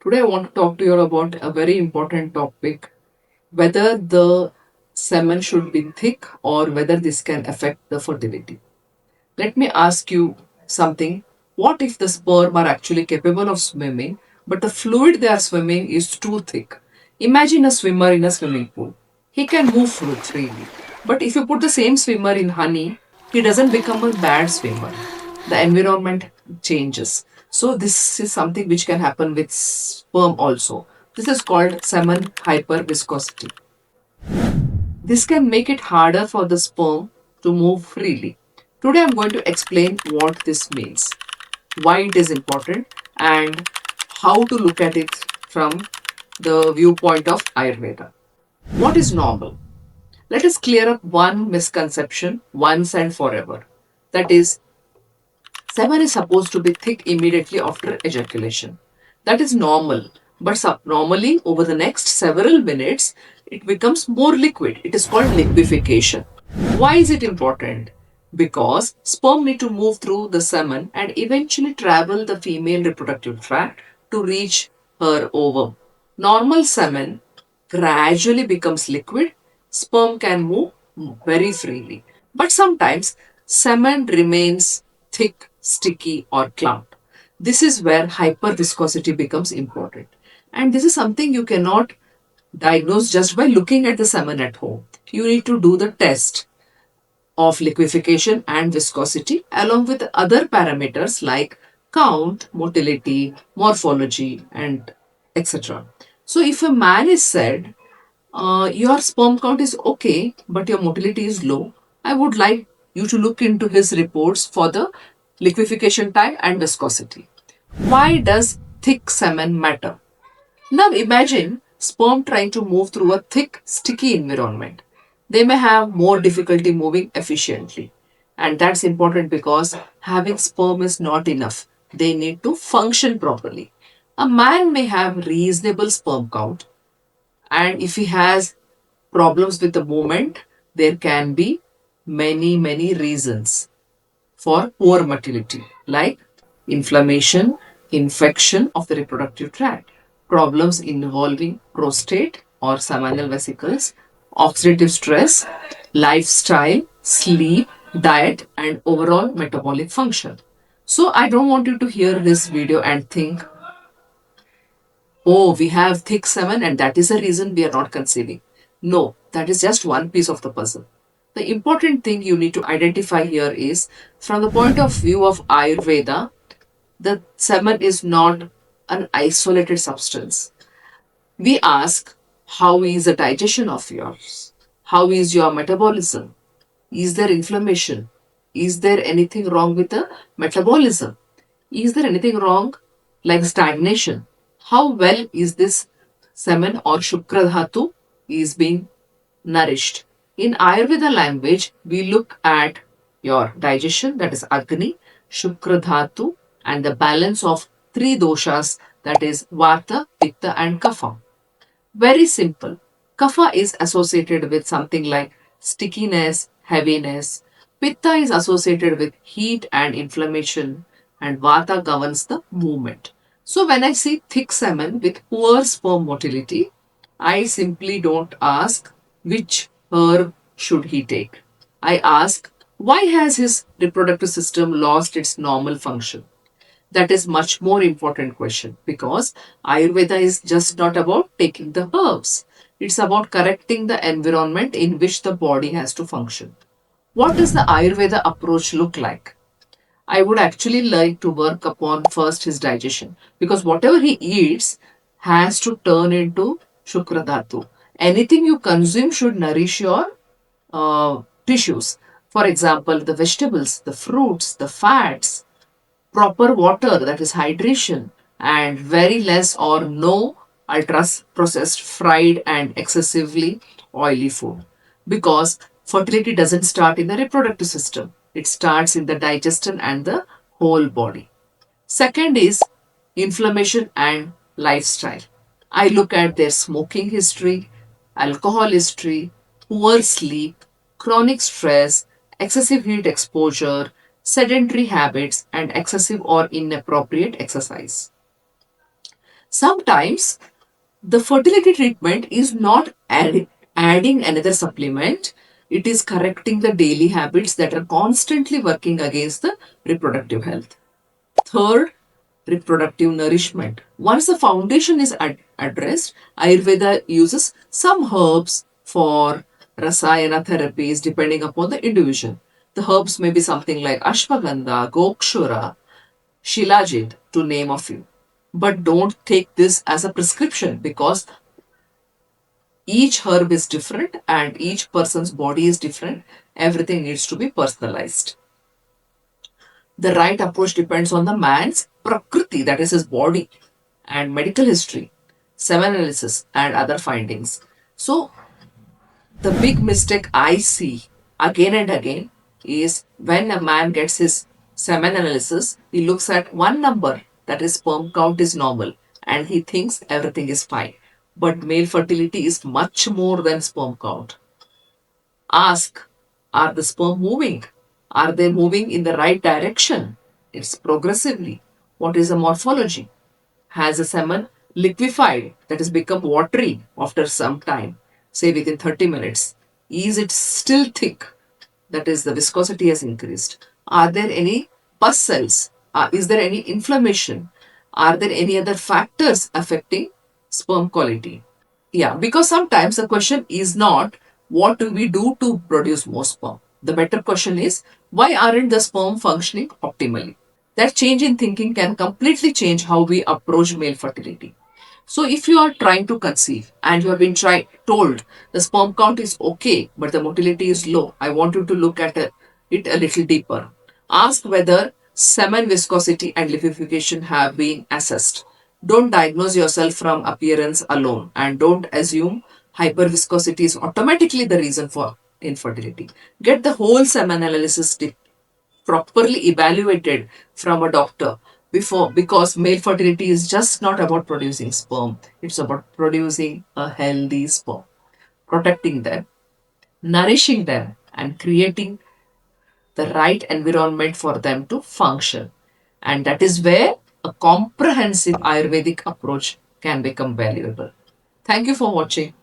Today, I want to talk to you about a very important topic, whether the semen should be thick or whether this can affect the fertility. Let me ask you something. What if the sperm are actually capable of swimming, but the fluid they are swimming is too thick? Imagine a swimmer in a swimming pool. He can move freely. But if you put the same swimmer in honey, he doesn't become a bad swimmer. The environment changes. So, this is something which can happen with sperm also. This is called semen hyperviscosity. This can make it harder for the sperm to move freely. Today I'm going to explain what this means, why it is important, and how to look at it from the viewpoint of Ayurveda. What is normal? Let us clear up one misconception once and forever. That is, semen is supposed to be thick immediately after ejaculation. That is normal. But normally, over the next several minutes, it becomes more liquid. It is called liquefaction. Why is it important? Because sperm need to move through the semen and eventually travel the female reproductive tract to reach her ovum. Normal semen gradually becomes liquid. Sperm can move very freely. But sometimes semen remains thick, sticky, or clumped. This is where hyperviscosity becomes important. And this is something you cannot diagnose just by looking at the semen at home. You need to do the test of liquefaction and viscosity along with other parameters like count, motility, morphology, and etc. So, if a man is said, your sperm count is okay, but your motility is low, I would like you to look into his reports for the liquefaction time and viscosity. Why does thick semen matter? Now imagine sperm trying to move through a thick, sticky environment. They may have more difficulty moving efficiently. And that's important because having sperm is not enough. They need to function properly. A man may have reasonable sperm count, and if he has problems with the movement, there can be many reasons for poor motility, like inflammation, infection of the reproductive tract, problems involving prostate or seminal vesicles, oxidative stress, lifestyle, sleep, diet, and overall metabolic function. So, I don't want you to hear this video and think, oh, we have thick semen and that is the reason we are not conceiving. No, that is just one piece of the puzzle. The important thing you need to identify here is from the point of view of Ayurveda, the semen is not an isolated substance. We ask, how is the digestion of yours? How is your metabolism? Is there inflammation? Is there anything wrong with the metabolism? Is there anything wrong like stagnation? How well is this semen or Shukra Dhatu is being nourished? In Ayurveda language, we look at your digestion, that is Agni, Shukra Dhatu, and the balance of three doshas, that is Vata, Pitta, and Kapha. Very simple. Kapha is associated with something like stickiness, heaviness. Pitta is associated with heat and inflammation, and Vata governs the movement. So, when I see thick semen with poor sperm motility, I simply don't ask which herb should he take. I ask why has his reproductive system lost its normal function? That is much more important question because Ayurveda is just not about taking the herbs. It's about correcting the environment in which the body has to function. What does the Ayurveda approach look like? I would actually like to work upon first his digestion because whatever he eats has to turn into Shukra Dhatu. Anything you consume should nourish your tissues. For example, the vegetables, the fruits, the fats, proper water, that is hydration, and very less or no ultra processed, fried, and excessively oily food. Because fertility doesn't start in the reproductive system, it starts in the digestion and the whole body. Second is inflammation and lifestyle. I look at their smoking history, alcohol history, poor sleep, chronic stress, excessive heat exposure, sedentary habits, and excessive or inappropriate exercise. Sometimes the fertility treatment is not adding another supplement, it is correcting the daily habits that are constantly working against the reproductive health. Third, reproductive nourishment. Once the foundation is addressed, Ayurveda uses some herbs for rasayana therapies depending upon the individual. The herbs may be something like ashwagandha, gokshura, shilajit, to name a few. But don't take this as a prescription because each herb is different and each person's body is different. Everything needs to be personalized. The right approach depends on the man's prakriti, that is his body, and medical history, semen analysis, and other findings. So, the big mistake I see again and again is when a man gets his semen analysis, he looks at one number, that is sperm count is normal, and he thinks everything is fine. But male fertility is much more than sperm count. Ask, are the sperm moving? Are they moving in the right direction? It's progressively. What is the morphology? Has the semen liquefied, that has become watery after some time, say within 30 minutes? Is it still thick? That is, the viscosity has increased. Are there any pus cells? Is there any inflammation? Are there any other factors affecting sperm quality? Yeah, because sometimes the question is not what do we do to produce more sperm. The better question is why aren't the sperm functioning optimally? That change in thinking can completely change how we approach male fertility. So, if you are trying to conceive and you have been told the sperm count is okay, but the motility is low, I want you to look at it a little deeper. Ask whether semen viscosity and liquefaction have been assessed. Don't diagnose yourself from appearance alone and don't assume hyperviscosity is automatically the reason for infertility. Get the whole semen analysis properly evaluated from a doctor before, because male fertility is just not about producing sperm, it's about producing a healthy sperm, protecting them, nourishing them, and creating the right environment for them to function. And that is where a comprehensive Ayurvedic approach can become valuable. Thank you for watching.